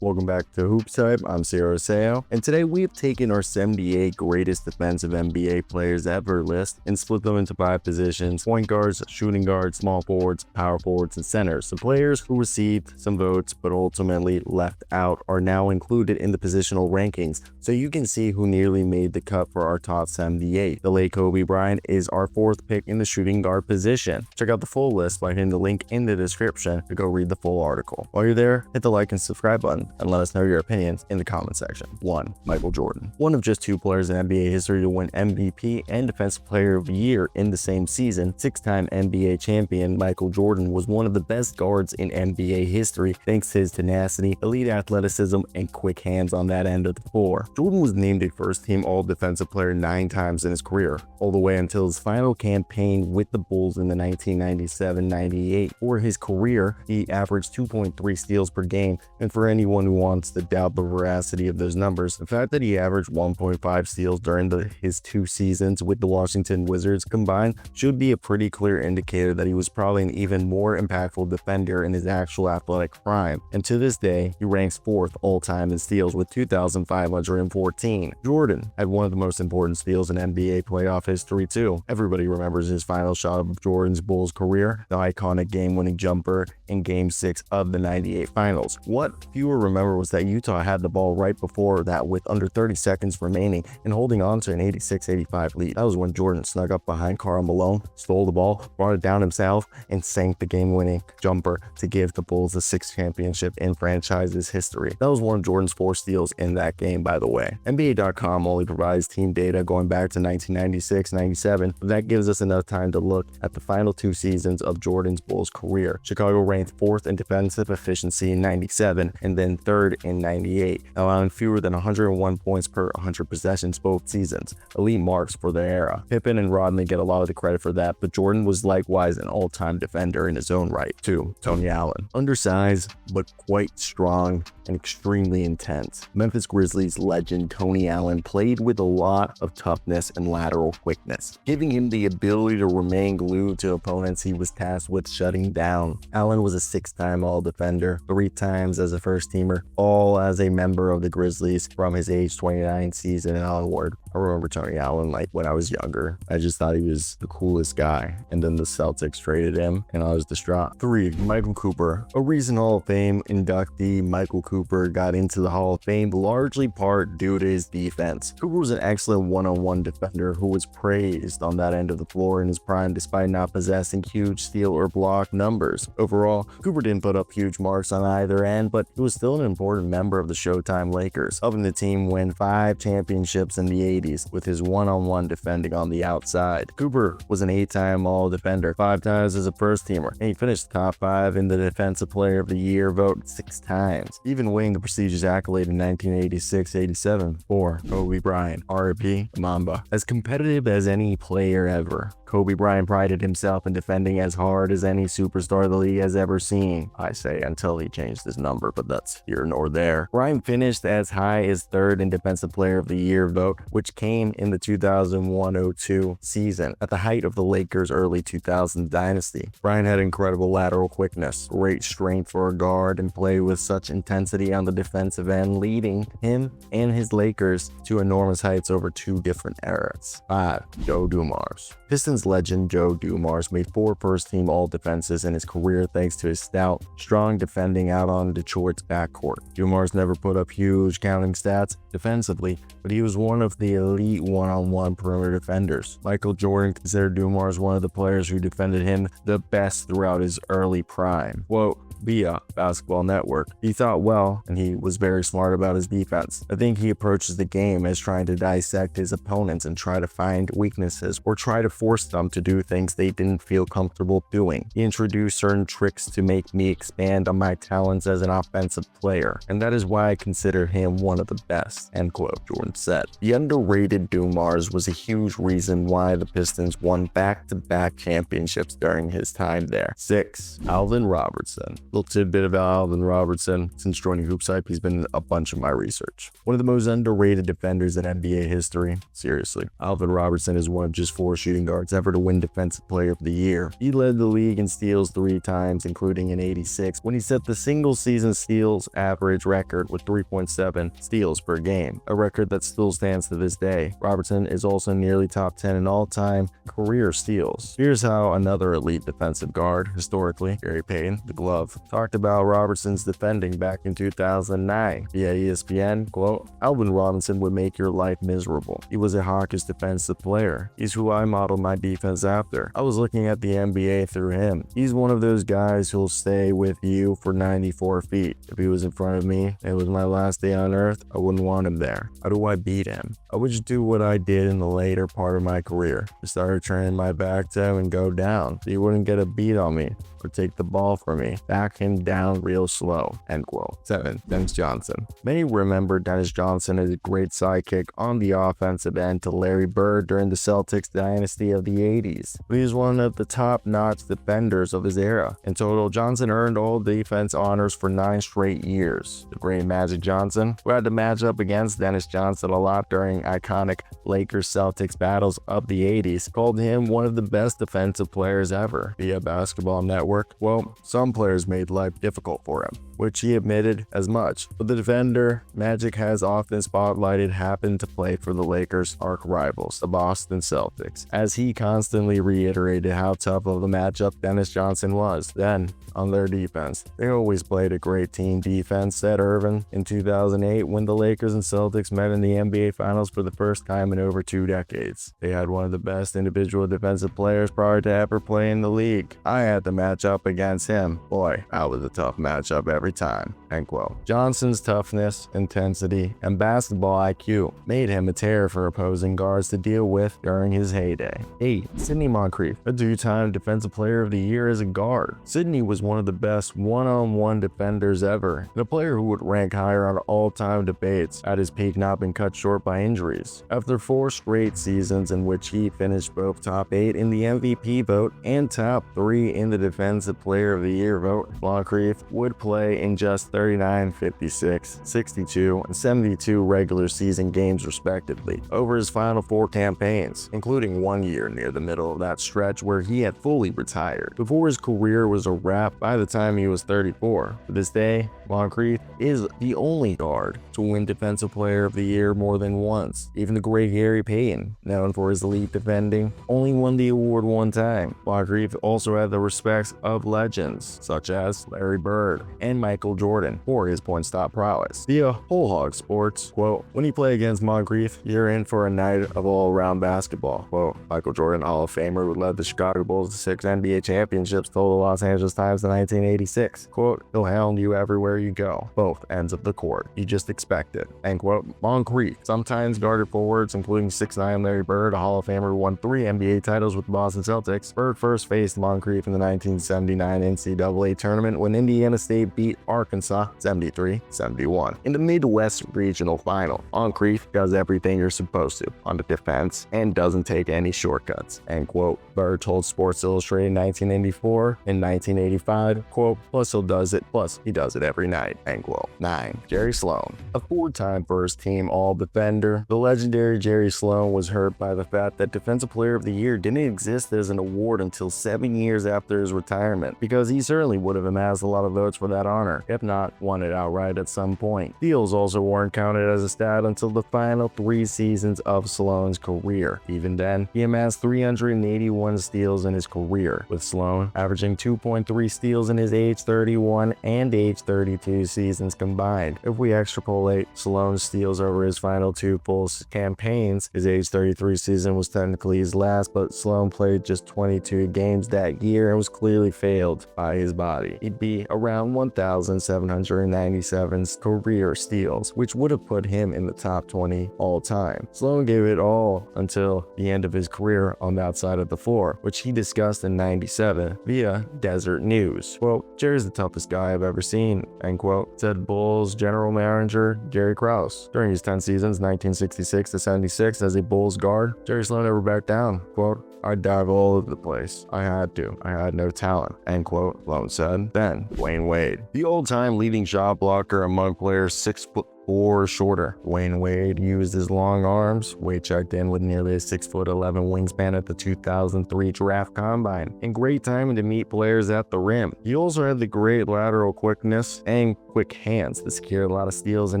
Welcome back to HoopsHype. I'm Sierra Seo, and today we have taken our 78 greatest defensive NBA players ever list and split them into 5 positions: point guards, shooting guards, small forwards, power forwards, and centers. The players who received some votes but ultimately left out are now included in the positional rankings, so you can see who nearly made the cut for our top 78. The late Kobe Bryant is our 4th pick in the shooting guard position. Check out the full list by hitting the link in the description to go read the full article. While you're there, hit the like and subscribe button and let us know your opinions in the comment section. 1. Michael Jordan. One of just 2 players in NBA history to win MVP and Defensive Player of the Year in the same season, 6-time NBA champion Michael Jordan was one of the best guards in NBA history thanks to his tenacity, elite athleticism, and quick hands on that end of the floor. Jordan was named a first-team All-Defensive Player 9 times in his career, all the way until his final campaign with the Bulls in the 1997-98. For his career, he averaged 2.3 steals per game, and for anyone who wants to doubt the veracity of those numbers, the fact that he averaged 1.5 steals during his 2 seasons with the Washington Wizards combined should be a pretty clear indicator that he was probably an even more impactful defender in his actual athletic prime. And to this day, he ranks 4th all-time in steals with 2,514. Jordan had one of the most important steals in NBA playoff history too. Everybody remembers his final shot of Jordan's Bulls career, the iconic game-winning jumper in Game 6 of the 98 Finals. What fewer remember was that Utah had the ball right before that with under 30 seconds remaining and holding on to an 86-85 lead. That was when Jordan snuck up behind Karl Malone, stole the ball, brought it down himself, and sank the game-winning jumper to give the Bulls the 6th championship in franchise's history. That was one of Jordan's 4 steals in that game, by the way. NBA.com only provides team data going back to 1996-97, but that gives us enough time to look at the final 2 seasons of Jordan's Bulls career. Chicago ranked 4th in defensive efficiency in 97 and then 3rd in 98, allowing fewer than 101 points per 100 possessions both seasons. Elite marks for the era. Pippen and Rodney get a lot of the credit for that, but Jordan was likewise an all-time defender in his own right. 2. Tony Allen. Undersized, but quite strong and extremely intense, Memphis Grizzlies legend Tony Allen played with a lot of toughness and lateral quickness, giving him the ability to remain glued to opponents he was tasked with shutting down. Allen was a 6-time All-Defender, 3 times as a first-teamer, all as a member of the Grizzlies from his age 29 season onward. I remember Tony Allen like when I was younger. I just thought he was the coolest guy, and then the Celtics traded him and I was distraught. 3. Michael Cooper. A recent Hall of Fame inductee, Michael Cooper got into the Hall of Fame largely part due to his defense. Cooper was an excellent one-on-one defender who was praised on that end of the floor in his prime despite not possessing huge steal or block numbers. Overall, Cooper didn't put up huge marks on either end, but he was still an important member of the Showtime Lakers, helping the team win 5 championships in the 80s with his one-on-one defending on the outside. Cooper was an 8-time All-Defender, 5 times as a first-teamer, and he finished top 5 in the Defensive Player of the Year vote 6 times, even winning the prestigious accolade in 1986-87 for Kobe Bryant, R.I.P. Mamba. As competitive as any player ever, Kobe Bryant prided himself in defending as hard as any superstar the league has ever seen. I say until he changed his number, but that's here nor there. Bryant finished as high as 3rd in Defensive Player of the Year vote, which came in the 2001-02 season, at the height of the Lakers' early 2000s dynasty. Bryant had incredible lateral quickness, great strength for a guard, and played with such intensity on the defensive end, leading him and his Lakers to enormous heights over 2 different eras. 5. Joe Dumars. Pistons legend Joe Dumars made 4 first-team All-Defenses in his career thanks to his stout, strong defending out on Detroit's backcourt. Dumars never put up huge counting stats defensively, but he was one of the elite one-on-one perimeter defenders. Michael Jordan considered Dumars one of the players who defended him the best throughout his early prime. Quote, via Basketball Network, he thought well and he was very smart about his defense. I think he approaches the game as trying to dissect his opponents and try to find weaknesses or try to force them to do things they didn't feel comfortable doing. He introduced certain tricks to make me expand on my talents as an offensive player, and that is why I consider him one of the best, end quote, Jordan said. The underrated underrated Dumars was a huge reason why the Pistons won back-to-back championships during his time there. 6. Alvin Robertson. Little tidbit about Alvin Robertson. Since joining HoopsHype, he's been in a bunch of my research. One of the most underrated defenders in NBA history. Seriously. Alvin Robertson is one of just 4 shooting guards ever to win Defensive Player of the Year. He led the league in steals 3 times, including in '86, when he set the single-season steals average record with 3.7 steals per game, a record that still stands to this day. Robertson is also nearly top 10 in all-time career steals. Here's how another elite defensive guard, historically, Gary Payton, the glove, talked about Robertson's defending back in 2009. Via ESPN, quote, "Alvin Robinson would make your life miserable. He was a hawkish defensive player. He's who I modeled my defense after. I was looking at the NBA through him. He's one of those guys who'll stay with you for 94 feet. If he was in front of me and it was my last day on earth, I wouldn't want him there. How do I beat him? I would just do what I did in the later part of my career. I started turning my back to him and go down so he wouldn't get a beat on me or take the ball from me. Back him down real slow." End quote. 7. Dennis Johnson. Many remember Dennis Johnson as a great sidekick on the offensive end to Larry Bird during the Celtics dynasty of the 80s. But he was one of the top-notch defenders of his era. In total, Johnson earned all defense honors for 9 straight years. The great Magic Johnson, who had to match up against Dennis Johnson a lot during iconic Lakers-Celtics battles of the 80s, called him one of the best defensive players ever. Via Basketball Network, well, some players made life difficult for him, which he admitted as much. But the defender Magic has often spotlighted happened to play for the Lakers' arch rivals, the Boston Celtics, as he constantly reiterated how tough of a matchup Dennis Johnson was. Then, on their defense, they always played a great team defense, said Irvin in 2008 when the Lakers and Celtics met in the NBA Finals for the first time in over 2 decades. They had one of the best individual defensive players prior to ever playing in the league. I had to match up against him. Boy, that was a tough matchup every time. End quote. Johnson's toughness, intensity, and basketball IQ made him a terror for opposing guards to deal with during his heyday. 8. Sidney Moncrief, a 2-time Defensive Player of the Year as a guard. Sidney was one of the best one-on-one defenders ever, and a player who would rank higher on all-time debates, at his peak not been cut short by injuries. After 4 straight seasons in which he finished both top 8 in the MVP vote and top 3 in the Defensive Player of the Year vote, Moncrief would play in just 39, 56, 62, and 72 regular season games respectively over his final 4 campaigns, including 1 year near the middle of that stretch where he had fully retired, before his career was a wrap by the time he was 34. To this day, Moncrief is the only guard to win Defensive Player of the Year more than once. Even the great Gary Payton, known for his elite defending, only won the award 1 time. Moncrief also had the respects of legends such as Larry Bird and Michael Jordan for his point-stop prowess. Via Whole Hog Sports, quote, "When you play against Moncrief, you're in for a night of all-around basketball." Quote, Michael Jordan, Hall of Famer who led the Chicago Bulls to 6 NBA championships, told the Los Angeles Times in 1986, quote, "He'll hound you everywhere you go, both ends of the court. You just expect it." End quote. Moncrief sometimes guarded forwards, including 6'9" Larry Bird, a Hall of Famer who won 3 NBA titles with the Boston Celtics. Bird first faced Moncrief in the 1979 NCAA tournament when Indiana State beat Arkansas 73-71. In the Midwest Regional Final, Moncrief does everything you're supposed to on the defense and doesn't take any shortcuts. End quote. Bird told Sports Illustrated in 1984 and 1985, quote, "Plus he does it every night." End quote. 9. Jerry Sloan. A 4-time first-team All-Defender, the legendary Jerry Sloan was hurt by the fact that Defensive Player of the Year didn't exist as an award until 7 years after his retirement, because he certainly would have amassed a lot of votes for that honor, if not won it outright at some point. Steals also weren't counted as a stat until the final 3 seasons of Sloan's career. Even then, he amassed 381 steals in his career, with Sloan averaging 2.3 steals in his age 31 and age 32 seasons combined. If we extrapolate Sloan's steals over his final 2 full campaigns, his age 33 season was technically his last, but Sloan played just 22 games that year and was clearly failed by his body. He'd be around 1,797 career steals, which would have put him in the top 20 all time. Sloan gave it all until the end of his career on that side of the floor. floor, which he discussed in '97 via Desert News. Quote, "Jerry's the toughest guy I've ever seen," end quote, said Bulls general manager Jerry Krause. During his 10 seasons, 1966 to 76, as a Bulls guard, Jerry Sloan never backed down. Quote, "I dive all over the place. I had to. I had no talent," end quote, Sloan said. Then, Dwayne Wade, the old-time leading shot blocker among players 6'4" or shorter. Dwayne Wade used his long arms. Wade checked in with nearly a 6'11" wingspan at the 2003 draft combine, and great timing to meet players at the rim. He also had the great lateral quickness and quick hands to secure a lot of steals in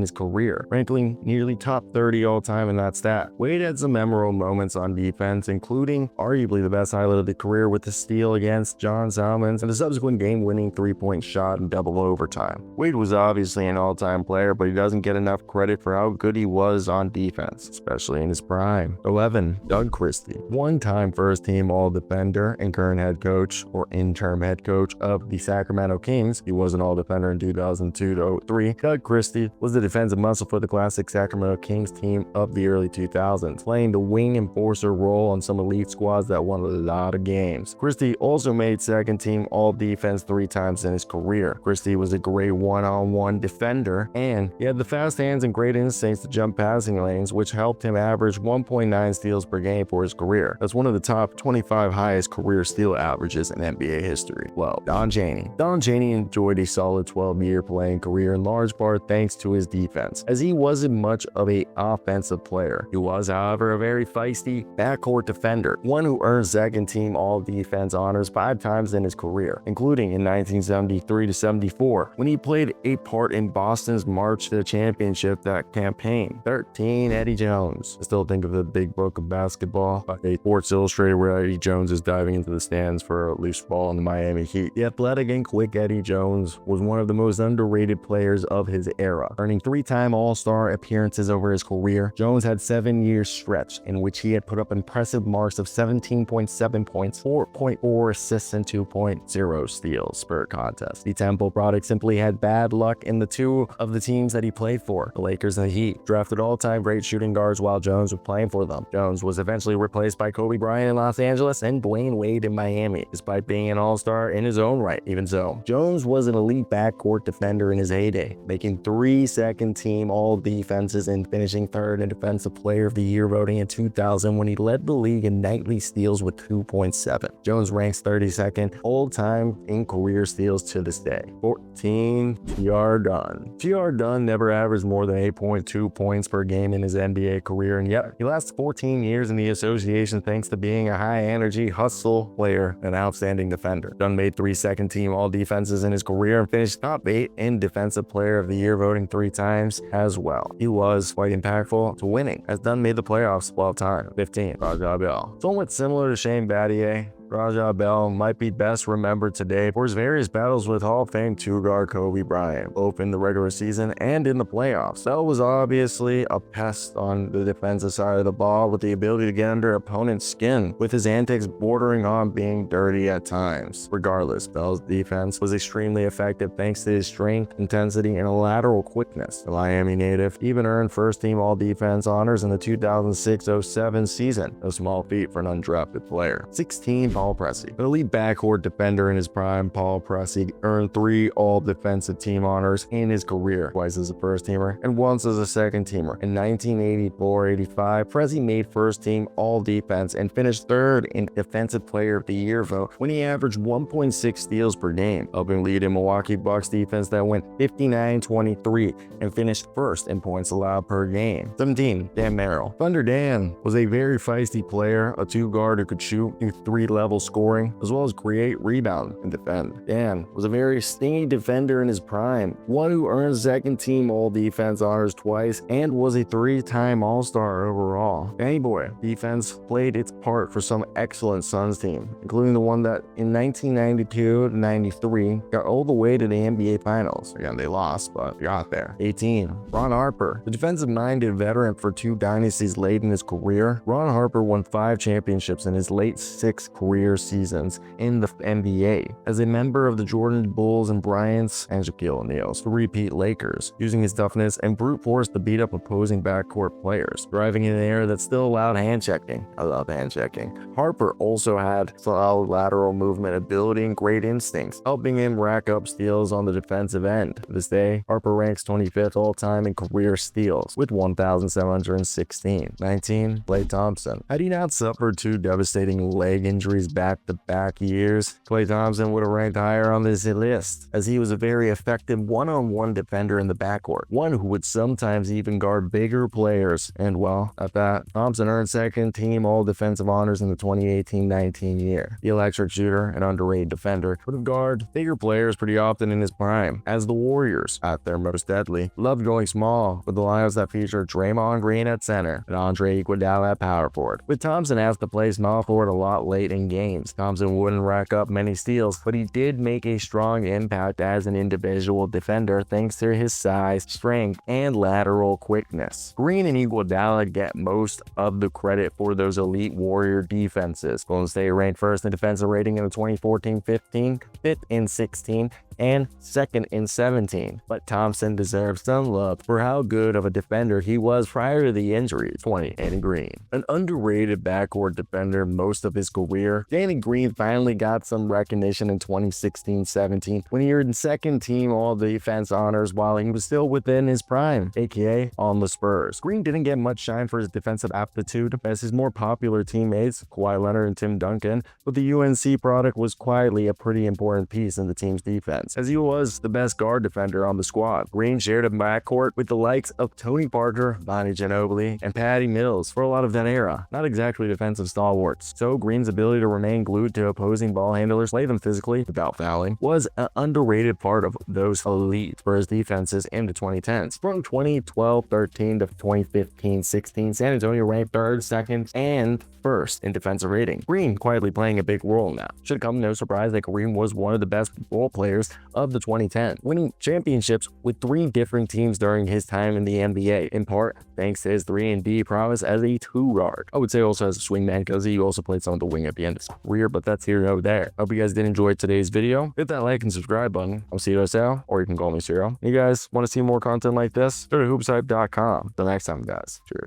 his career, ranking nearly top 30 all time in that stat. Wade had some memorable moments on defense, including arguably the best highlight of the career with the steal against John Salmons and the subsequent game-winning three-point shot in double overtime. Wade was obviously an all-time player, but he doesn't get enough credit for how good he was on defense, especially in his prime. 11. Doug Christie, one-time first-team all-defender and current head coach or interim head coach of the Sacramento Kings. He was an all-defender in 2002-03. Doug Christie was the defensive muscle for the classic Sacramento Kings team of the early 2000s, playing the wing enforcer role on some elite squads that won a lot of games. Christie also made second-team all-defense 3 times in his career. Christie was a great one-on-one defender, and he had the fast hands and great instincts to jump passing lanes, which helped him average 1.9 steals per game for his career. That's one of the top 25 highest career steal averages in NBA history. Well, Don Chaney. Don Chaney enjoyed a solid 12-year playing career in large part thanks to his defense, as he wasn't much of an offensive player. He was, however, a very feisty backcourt defender, one who earned second-team all-defense honors 5 times in his career, including in 1973-74, when he played a part in Boston's march to the championship that campaign. 13. Eddie Jones. I still think of the Big Book of Basketball by Sports Illustrated, where Eddie Jones is diving into the stands for a loose ball in the Miami Heat. The athletic and quick Eddie Jones was one of the most underrated players of his era, earning 3-time All-Star appearances over his career. Jones had 7-year stretch in which he had put up impressive marks of 17.7 points, 4.4 assists, and 2.0 steals per contest. The Temple product simply had bad luck in the 2 of the teams that he played for, the Lakers and the Heat. Drafted all-time great shooting guards while Jones was playing for them. Jones was eventually replaced by Kobe Bryant in Los Angeles and Dwayne Wade in Miami, despite being an all-star in his own right. Even so, Jones was an elite backcourt defender in his heyday, making 3 second-team all-defenses and finishing 3rd in Defensive Player of the Year voting in 2000 when he led the league in nightly steals with 2.7. Jones ranks 32nd all-time in career steals to this day. 14. T.R. Dunn. T.R. Dunn never averaged more than 8.2 points per game in his NBA career, and yet he lasted 14 years in the association thanks to being a high-energy hustle player and outstanding defender. Dunn made 3 second-team all-defenses in his career and finished top 8 in Defensive Player of the Year voting 3 times as well. He was quite impactful to winning, as Dunn made the playoffs 12 times. 15. Raja Bell. Somewhat similar to Shane Battier, Raja Bell might be best remembered today for his various battles with Hall of Fame 2-guard Kobe Bryant, both in the regular season and in the playoffs. Bell was obviously a pest on the defensive side of the ball with the ability to get under opponent's skin, with his antics bordering on being dirty at times. Regardless, Bell's defense was extremely effective thanks to his strength, intensity, and lateral quickness. The Miami native even earned first-team all-defense honors in the 2006-07 season, a small feat for an undrafted player. 16. Paul Pressey. An elite backcourt defender in his prime, Paul Pressey earned 3 all-defensive team honors in his career, twice as a first-teamer and once as a second-teamer. In 1984-85, Pressey made first-team all-defense and finished 3rd in Defensive Player of the Year vote when he averaged 1.6 steals per game, helping lead a Milwaukee Bucks defense that went 59-23 and finished 1st in points allowed per game. 17. Dan Merrill. Thunder Dan was a very feisty player, a 2-guard who could shoot in 3-level scoring, as well as create, rebound, and defend. Dan was a very stingy defender in his prime, one who earned second-team all-defense honors twice and was a 3-time All-Star overall. Danny Boy. Defense played its part for some excellent Suns team, including the one that in 1992-93 got all the way to the NBA Finals. Again, they lost, but got there. 18. Ron Harper. The defensive-minded veteran for 2 dynasties late in his career, Ron Harper won 5 championships in his late 6th career career seasons in the NBA. As a member of the Jordan Bulls and Bryant's and Shaquille O'Neal's repeat Lakers, using his toughness and brute force to beat up opposing backcourt players, driving in an era that still allowed hand checking. I love hand checking. Harper also had solid lateral movement ability and great instincts, helping him rack up steals on the defensive end. To this day, Harper ranks 25th all-time in career steals with 1,716. 19. Klay Thompson. Had he not suffered 2 devastating leg injuries back-to-back years, Klay Thompson would have ranked higher on this list, as he was a very effective one-on-one defender in the backcourt, one who would sometimes even guard bigger players. And well, at that, Thompson earned second-team all-defensive honors in the 2018-19 year. The electric shooter and underrated defender would have guarded bigger players pretty often in his prime, as the Warriors, at their most deadly, loved going small, with the lineups that featured Draymond Green at center and Andre Iguodala at power forward. With Thompson asked to play small forward a lot late in games, Thompson wouldn't rack up many steals, but he did make a strong impact as an individual defender thanks to his size, strength, and lateral quickness. Green and Iguodala get most of the credit for those elite Warrior defenses. Golden State ranked first in defensive rating in the 2014-15, fifth in 16, and second in 17, but Thompson deserves some love for how good of a defender he was prior to the injuries. 20. Danny Green. An underrated backcourt defender most of his career, Danny Green finally got some recognition in 2016-17 when he earned second-team all-defense honors while he was still within his prime, aka on the Spurs. Green didn't get much shine for his defensive aptitude as his more popular teammates, Kawhi Leonard and Tim Duncan, but the UNC product was quietly a pretty important piece in the team's defense, as he was the best guard defender on the squad. Green shared a backcourt with the likes of Tony Parker, Bonnie Ginobili, and Patty Mills for a lot of that era. Not exactly defensive stalwarts, so Green's ability to remain glued to opposing ball handlers, play them physically without fouling, was an underrated part of those elite Spurs defenses in the 2010s. From 2012-13 to 2015-16, San Antonio ranked 3rd, 2nd, and 1st in defensive rating. Green quietly playing a big role now. Should come no surprise that Green was one of the best role players of the 2010s, winning championships with 3 different teams during his time in the NBA, in part thanks to his 3-and-D prowess as a 2-guard. I would say also as a swingman, because he also played some of the wing at the end of his career, but that's here and there. Hope you guys did enjoy today's video. Hit that like and subscribe button. I'm Ciro, or you can call me Ciro. You guys want to see more content like this? Go to HoopsHype.com. Till next time, guys. Cheers.